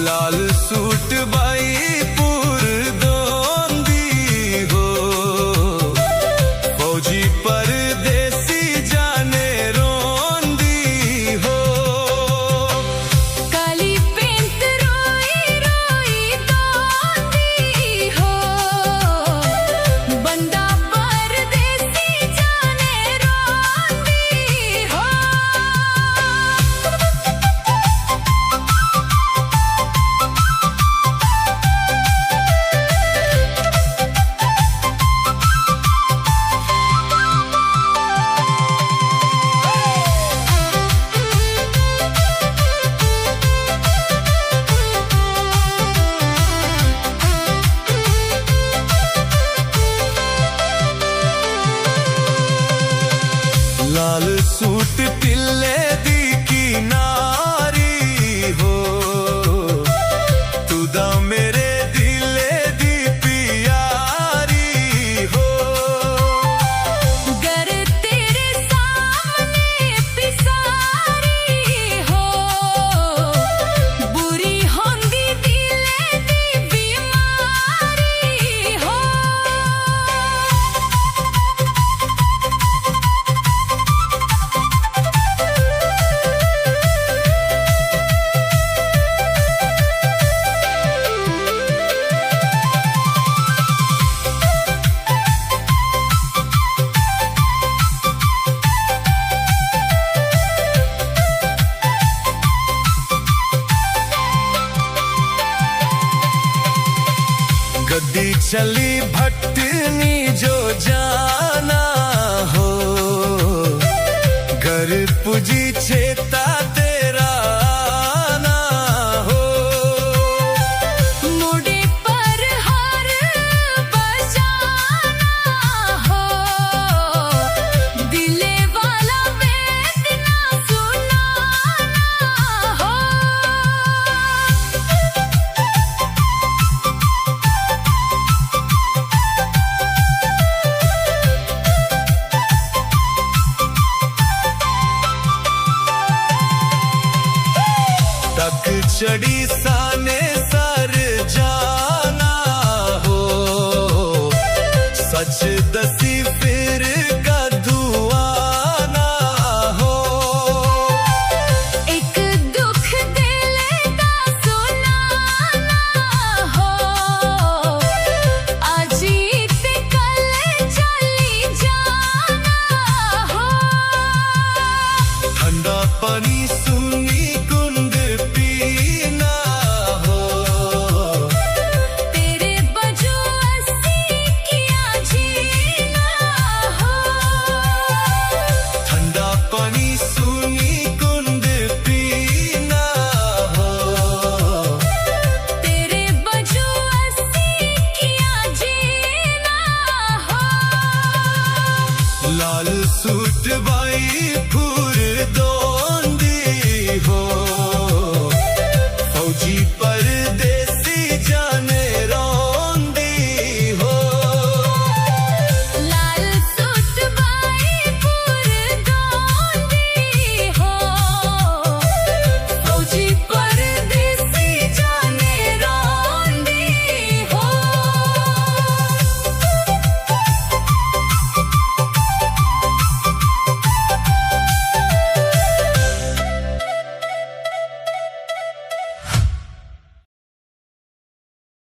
लाल suit बाई पूर दोंदी हो, फौजी परदेसी जाने रोंदी हो। काली पेंट रोई रोई दोंदी हो, बंदा परदेसी जाने रोंदी हो। लाल सूट तिल्ले दी किनारी हो, तुदा मेरे दिले दी प्यारी हो। गर तेरे सामने पिसारी हो, बुरी होंदी दिले दी बीमारी हो। गद्दी चली भटनी जो जाना हो, घर पुजी चेता तेरा आना हो। मुड़े पर हर बजाना हो, दिले वाला वेदना सुनाना हो। तक चढ़ी साने सर जाना हो, सच दसी फिर का दुआना हो। एक दुख दिले दा सुनाना हो, आज ते कल चली जाना हो। ठंडा पानी सुनी कुंड पीना हो, तेरे बजू अस्सी किया जीना हो। ठंडा पानी सुनी कुंड पीना हो। तेरे बजू अस्सी किया जीना हो। लाल सूट बाई फूर दोंदी हो, फौजी